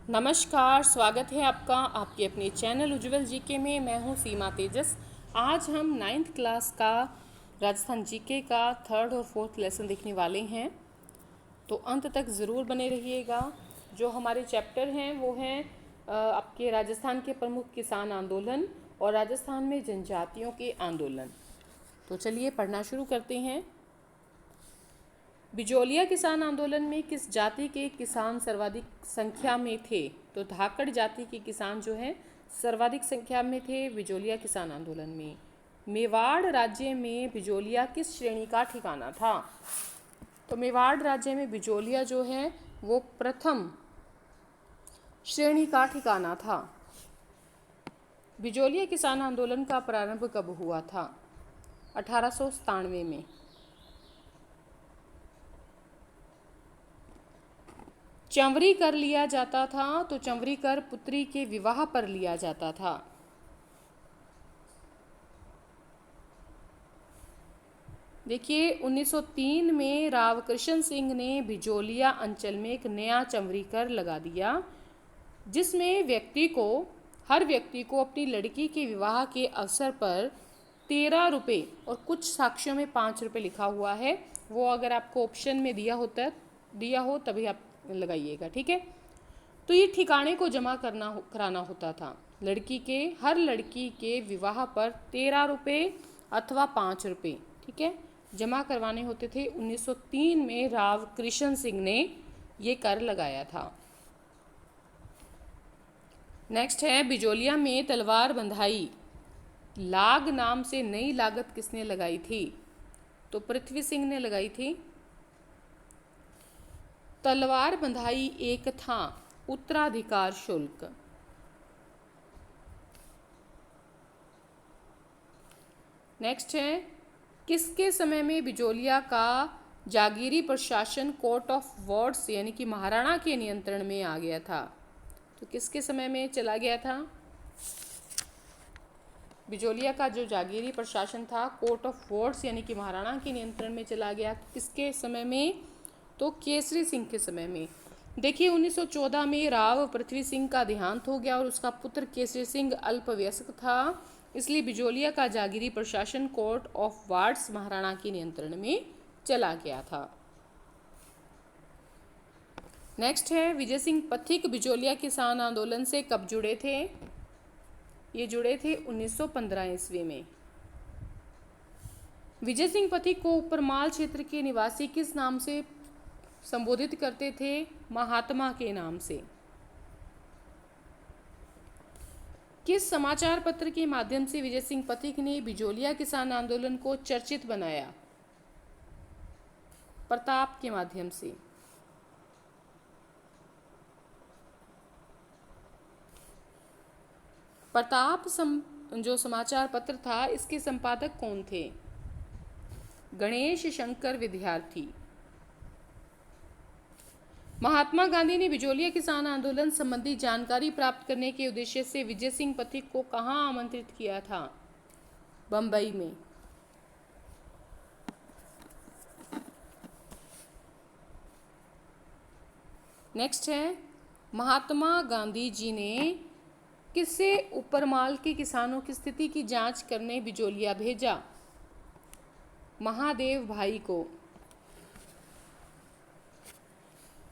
नमस्कार, स्वागत है आपका आपके अपने चैनल उज्ज्वल जीके में। मैं हूं सीमा तेजस। आज हम 9th क्लास का राजस्थान जीके का 3rd और 4th लेसन देखने वाले हैं, तो अंत तक ज़रूर बने रहिएगा। जो हमारे चैप्टर हैं वो हैं आपके राजस्थान के प्रमुख किसान आंदोलन और राजस्थान में जनजातियों के आंदोलन। तो चलिए पढ़ना शुरू करते हैं। बिजोलिया किसान आंदोलन में किस जाति के किसान सर्वाधिक संख्या में थे? तो धाकड़ जाति के किसान जो हैं सर्वाधिक संख्या में थे बिजोलिया किसान आंदोलन में। मेवाड़ राज्य में बिजोलिया किस श्रेणी का ठिकाना था? तो मेवाड़ राज्य में बिजोलिया जो है वो प्रथम श्रेणी का ठिकाना था। बिजोलिया किसान आंदोलन का प्रारंभ कब हुआ था? 1897 में। चंवरी कर लिया जाता था, तो चंवरी कर पुत्री के विवाह पर लिया जाता था। देखिए 1903 में राव कृष्ण सिंह ने बिजोलिया अंचल में एक नया चंवरी कर लगा दिया, जिसमें हर व्यक्ति को अपनी लड़की के विवाह के अवसर पर 13 रुपये और कुछ साक्ष्यों में 5 रुपये लिखा हुआ है। वो अगर आपको ऑप्शन में दिया हो तभी आप लगाइएगा, ठीक है। तो ये ठिकाने को जमा कराना होता था। हर लड़की के विवाह पर 13 रुपये अथवा 5 रुपये, ठीक है, जमा करवाने होते थे। 1903 में राव कृष्ण सिंह ने ये कर लगाया था। नेक्स्ट है बिजोलिया में तलवार बंधाई लाग नाम से नई लागत किसने लगाई थी? तो पृथ्वी सिंह ने लगाई थी। तलवार बंधाई एक था उत्तराधिकार शुल्क। नेक्स्ट है किसके समय में बिजोलिया का जागीरी प्रशासन कोर्ट ऑफ वार्ड्स यानी कि महाराणा के नियंत्रण में आ गया था? तो किसके समय में चला गया था? बिजोलिया का जो जागीरी प्रशासन था कोर्ट ऑफ वार्ड्स यानी कि महाराणा के नियंत्रण में चला गया किसके समय में? तो केसरी सिंह के समय में। देखिए 1914 में राव पृथ्वी सिंह का देहांत हो गया और उसका पुत्र केसरी सिंह अल्पवयस्क था, इसलिए बिजोलिया का जागीरी प्रशासन कोर्ट ऑफ वार्ड्स महाराणा के नियंत्रण में चला गया था। नेक्स्ट है विजय सिंह पथिक बिजोलिया किसान आंदोलन से कब जुड़े थे? ये जुड़े थे 1915 ईस्वी में। विजय सिंह पथिक को उपरमाल क्षेत्र के निवासी किस नाम से संबोधित करते थे? महात्मा के नाम से। किस समाचार पत्र के माध्यम से विजय सिंह पथिक ने बिजोलिया किसान आंदोलन को चर्चित बनाया? प्रताप के माध्यम से। प्रताप जो समाचार पत्र था इसके संपादक कौन थे? गणेश शंकर विद्यार्थी। महात्मा गांधी ने बिजोलिया किसान आंदोलन संबंधी जानकारी प्राप्त करने के उद्देश्य से विजय सिंह पथिक को कहां आमंत्रित किया था? बंबई में। नेक्स्ट है महात्मा गांधी जी ने किससे उपरमाल के किसानों की स्थिति की जांच करने बिजोलिया भेजा? महादेव भाई को।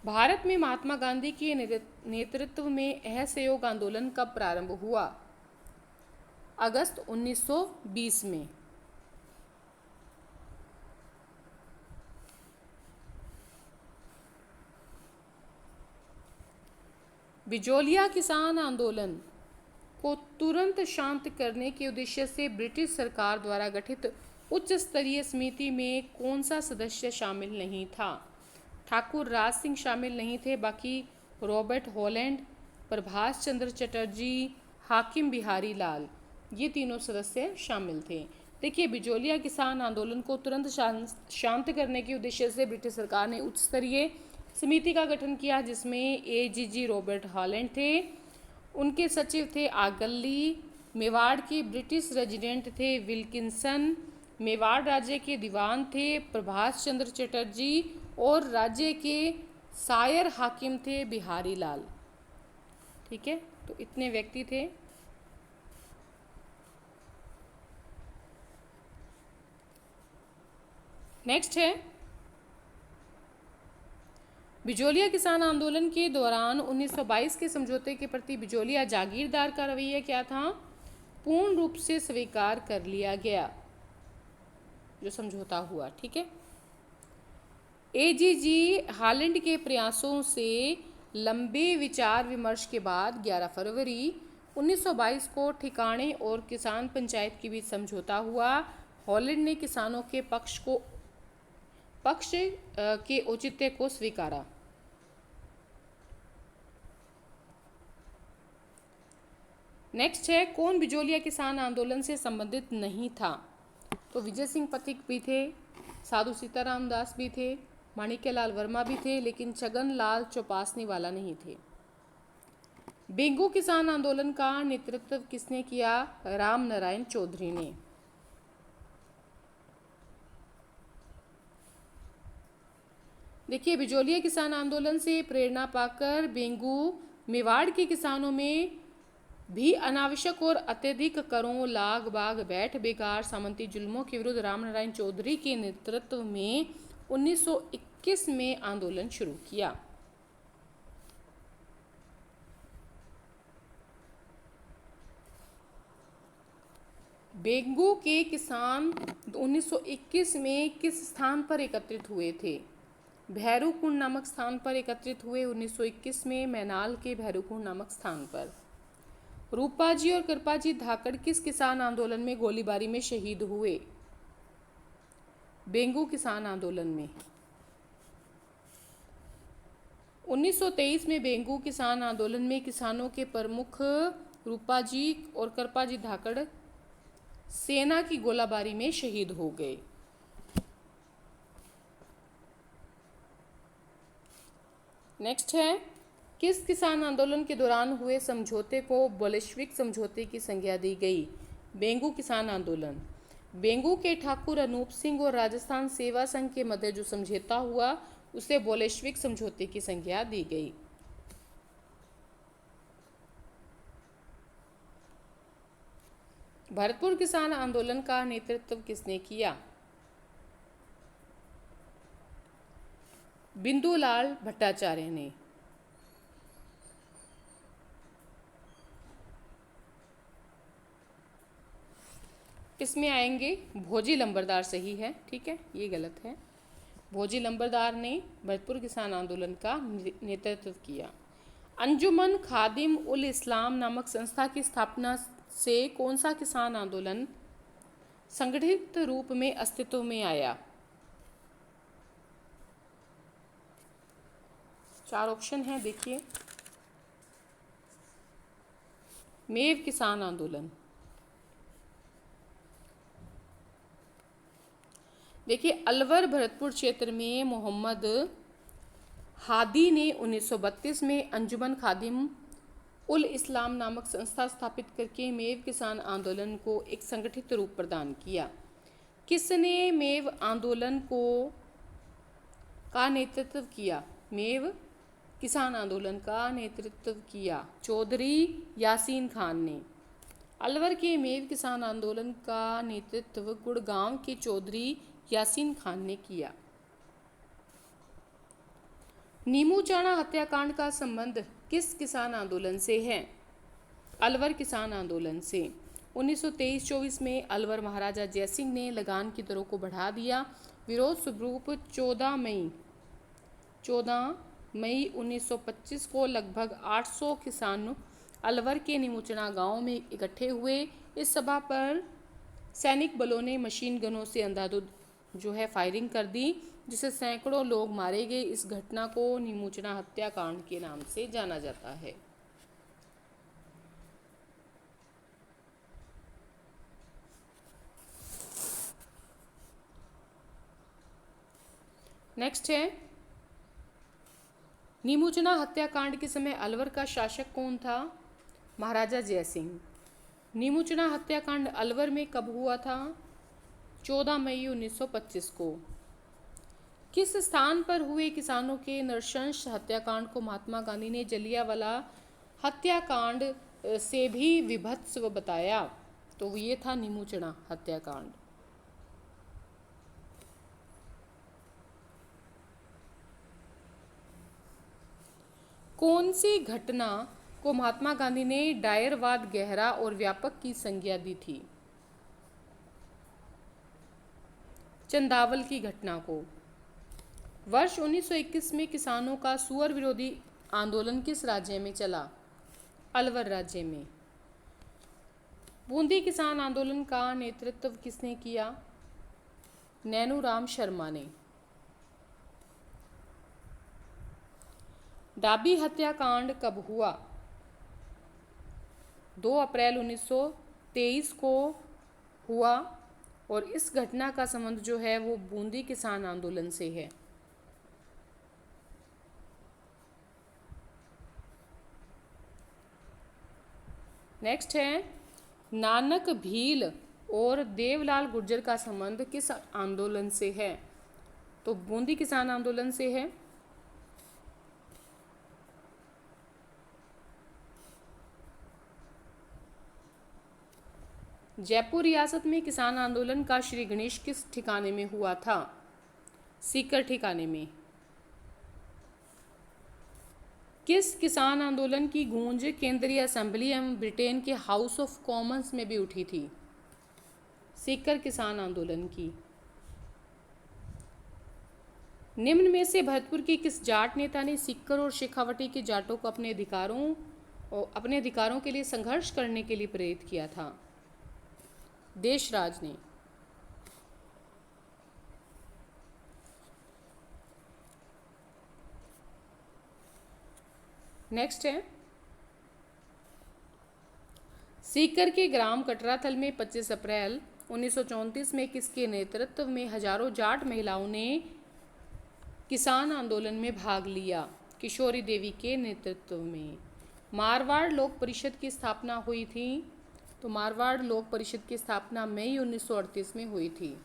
भारत में महात्मा गांधी के नेतृत्व में असहयोग आंदोलन कब प्रारंभ हुआ? अगस्त 1920 में। बिजोलिया किसान आंदोलन को तुरंत शांत करने के उद्देश्य से ब्रिटिश सरकार द्वारा गठित उच्च स्तरीय समिति में कौन सा सदस्य शामिल नहीं था? ठाकुर राज सिंह शामिल नहीं थे, बाकी रॉबर्ट हॉलैंड, प्रभाष चंद्र चटर्जी, हाकिम बिहारी लाल, ये तीनों सदस्य शामिल थे। देखिए बिजोलिया किसान आंदोलन को तुरंत शांत करने के उद्देश्य से ब्रिटिश सरकार ने उच्च स्तरीय समिति का गठन किया, जिसमें AGG रॉबर्ट हॉलैंड थे, उनके सचिव थे आगल्ली, मेवाड़ के ब्रिटिश रेजिडेंट थे विल्किंसन, मेवाड़ राज्य के दीवान थे प्रभाष चंद्र चटर्जी और राज्य के सायर हाकिम थे बिहारी लाल। ठीक है, तो इतने व्यक्ति थे। नेक्स्ट है, बिजोलिया किसान आंदोलन के दौरान 1922 के समझौते के प्रति बिजोलिया जागीरदार का रवैया क्या था? पूर्ण रूप से स्वीकार कर लिया गया जो समझौता हुआ। ठीक है, एजीजी हालैंड के प्रयासों से लंबे विचार विमर्श के बाद 11 फरवरी 1922 को ठिकाने और किसान पंचायत के बीच समझौता हुआ। हॉलैंड ने किसानों के पक्ष के औचित्य को स्वीकारा। नेक्स्ट है, कौन बिजोलिया किसान आंदोलन से संबंधित नहीं था? तो विजय सिंह पथिक भी थे, साधु सीताराम दास भी थे, माणिक्यलाल वर्मा भी थे, लेकिन छगन लाल चौपासनी वाला नहीं थे। बेंगू किसान आंदोलन का नेतृत्व किसने किया? राम नारायण चौधरी ने। देखिए, बिजोलिया किसान आंदोलन से प्रेरणा पाकर बेंगू मेवाड़ के किसानों में भी अनावश्यक और अत्यधिक करों, लाग बाग, बैठ बेकार, सामंती जुल्मों के विरुद्ध राम नारायण चौधरी के नेतृत्व में 1921 में आंदोलन शुरू किया। बेंगू के किसान 1921 में किस स्थान पर एकत्रित हुए थे? भैरूकुंड नामक स्थान पर एकत्रित हुए 1921 में, मैनाल के भैरूकुंड नामक स्थान पर। रूपाजी और कृपाजी धाकड़ किस किसान आंदोलन में गोलीबारी में शहीद हुए? बेंगू किसान आंदोलन में। 1923 में बेंगू किसान आंदोलन में किसानों के प्रमुख रूपाजी और कृपाजी धाकड़ सेना की गोलाबारी में शहीद हो गए। नेक्स्ट है, किस किसान आंदोलन के दौरान हुए समझौते को बोल्शेविक समझौते की संज्ञा दी गई? बेंगू किसान आंदोलन। बेंगू के ठाकुर अनूप सिंह और राजस्थान सेवा संघ के मध्य जो समझौता हुआ उसे बोल्शेविक समझौते की संज्ञा दी गई। भरतपुर किसान आंदोलन का नेतृत्व किसने किया? बिंदुलाल भट्टाचार्य ने। इसमें आएंगे भोजी लंबरदार, सही है, ठीक है, ये गलत है। भोजी लंबरदार ने भरतपुर किसान आंदोलन का नेतृत्व किया। अंजुमन खादिम उल इस्लाम नामक संस्था की स्थापना से कौन सा किसान आंदोलन संगठित रूप में अस्तित्व में आया? 4 ऑप्शन है, देखिए। मेव किसान आंदोलन। देखिए, अलवर भरतपुर क्षेत्र में मोहम्मद हादी ने 1932 में अंजुमन खादिम उल इस्लाम नामक संस्था स्थापित करके मेव किसान आंदोलन को एक संगठित रूप प्रदान किया। किसने मेव आंदोलन का नेतृत्व किया? मेव किसान आंदोलन का नेतृत्व किया चौधरी यासीन खान ने। अलवर के मेव किसान आंदोलन का नेतृत्व गुड़गांव के चौधरी यासीन खान ने किया। नीमूचाणा हत्याकांड का संबंध किस किसान आंदोलन से है? अलवर किसान आंदोलन से। 1923-24 में अलवर महाराजा जयसिंह ने लगान की दरों को बढ़ा दिया। विरोध स्वरूप 14 मई 1925 को लगभग 800 किसान अलवर के नीमूचना गांव में इकट्ठे हुए। इस सभा पर सैनिक बलों ने मशीन गनों से अंधाधुंध फायरिंग कर दी, जिससे सैकड़ों लोग मारे गए। इस घटना को नीमूचना हत्याकांड के नाम से जाना जाता है। नेक्स्ट है, नीमूचना हत्याकांड के समय अलवर का शासक कौन था? महाराजा जयसिंह। नीमूचना हत्याकांड अलवर में कब हुआ था? 14 मई 1925 को। किस स्थान पर हुए किसानों के नरशंस हत्याकांड को महात्मा गांधी ने जलियांवाला हत्याकांड से भी विभत्स बताया? तो ये था निमुचना हत्याकांड। कौन सी घटना को महात्मा गांधी ने डायरवाद गहरा और व्यापक की संज्ञा दी थी? चंदावल की घटना को। वर्ष 1921 में किसानों का सुअर विरोधी आंदोलन किस राज्य में चला? अलवर राज्य में। बूंदी किसान आंदोलन का नेतृत्व किसने किया? नैनूराम शर्मा ने। डाबी हत्याकांड कब हुआ? 2 अप्रैल 1923 को हुआ और इस घटना का संबंध जो है वो बूंदी किसान आंदोलन से है। नेक्स्ट है, नानक भील और देवलाल गुर्जर का संबंध किस आंदोलन से है? तो बूंदी किसान आंदोलन से है। जयपुर रियासत में किसान आंदोलन का श्री गणेश किस ठिकाने में हुआ था? सीकर ठिकाने में। किस किसान आंदोलन की गूंज केंद्रीय असेंबली एवं ब्रिटेन के हाउस ऑफ कॉमन्स में भी उठी थी? सीकर किसान आंदोलन की। निम्न में से भरतपुर की किस जाट नेता ने सीकर और शेखावटी के जाटों को अपने अधिकारों के लिए संघर्ष करने के लिए प्रेरित किया था? देशराज ने। नेक्स्ट है, सीकर के ग्राम कटराथल में 25 अप्रैल 1934 में किसके नेतृत्व में हजारों जाट महिलाओं ने किसान आंदोलन में भाग लिया? किशोरी देवी के नेतृत्व में। मारवाड़ लोक परिषद की स्थापना हुई थी? तो मारवाड़ लोक परिषद की स्थापना मई 1938 में हुई थी।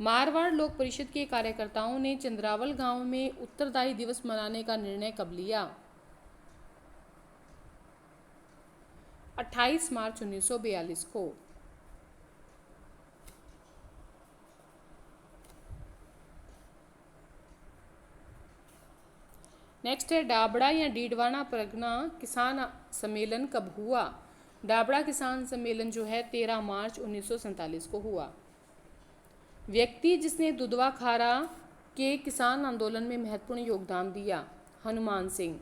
मारवाड़ लोक परिषद के कार्यकर्ताओं ने चंद्रावल गांव में उत्तरदायी दिवस मनाने का निर्णय कब लिया? 28 मार्च 1942 को। नेक्स्ट है, डाबड़ा या डीडवाना परगना किसान सम्मेलन कब हुआ? डाबड़ा किसान सम्मेलन जो है 13 मार्च 1947 को हुआ। व्यक्ति जिसने दुधवा खारा के किसान आंदोलन में महत्वपूर्ण योगदान दिया? हनुमान सिंह।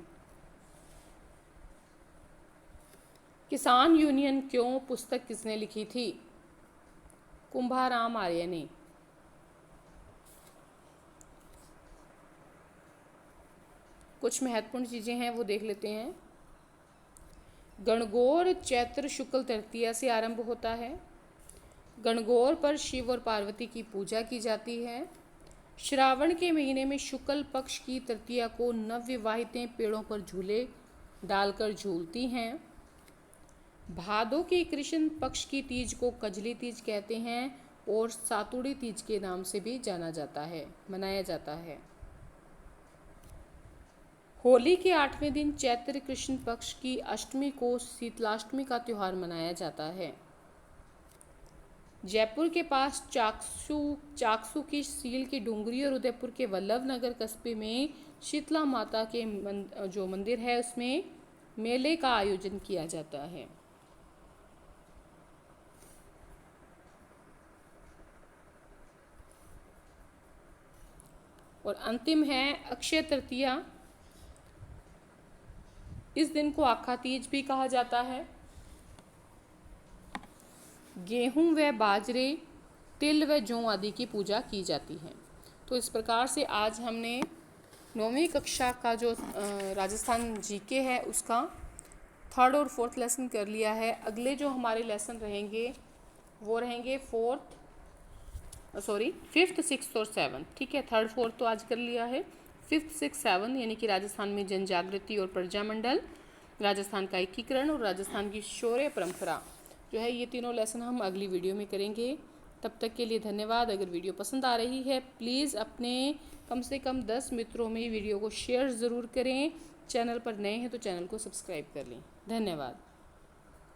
किसान यूनियन क्यों पुस्तक किसने लिखी थी? कुंभाराम आर्य ने। कुछ महत्वपूर्ण चीजें हैं वो देख लेते हैं। गणगौर चैत्र शुक्ल तृतीया से आरंभ होता है। गणगौर पर शिव और पार्वती की पूजा की जाती है। श्रावण के महीने में शुक्ल पक्ष की तृतीया को नवविवाहितें पेड़ों पर झूले डालकर झूलती हैं। भादों के कृष्ण पक्ष की तीज को कजली तीज कहते हैं और सातुड़ी तीज के नाम से भी मनाया जाता है। होली के 8वें दिन चैत्र कृष्ण पक्ष की अष्टमी को शीतलाष्टमी का त्योहार मनाया जाता है। जयपुर के पास चाकसू की सील की डूंगरी और उदयपुर के वल्लभ नगर कस्बे में शीतला माता के जो मंदिर है उसमें मेले का आयोजन किया जाता है। और अंतिम है अक्षय तृतीया। इस दिन को आखा तीज भी कहा जाता है। गेहूं व बाजरे, तिल व जौ आदि की पूजा की जाती है। तो इस प्रकार से आज हमने 9वीं कक्षा का जो राजस्थान जीके है उसका 3rd और 4th लेसन कर लिया है। अगले जो हमारे लेसन रहेंगे वो रहेंगे 5th, 6th और 7th। ठीक है, 3rd 4th तो आज कर लिया है। 5th, 6th, 7th यानी कि राजस्थान में जन जागृति और प्रजामंडल, राजस्थान का एकीकरण और राजस्थान की शौर्य परंपरा जो है, ये तीनों लेसन हम अगली वीडियो में करेंगे। तब तक के लिए धन्यवाद। अगर वीडियो पसंद आ रही है प्लीज़ अपने कम से कम 10 मित्रों में वीडियो को शेयर ज़रूर करें चैनल पर नए हैं तो चैनल को सब्सक्राइब कर लें। धन्यवाद।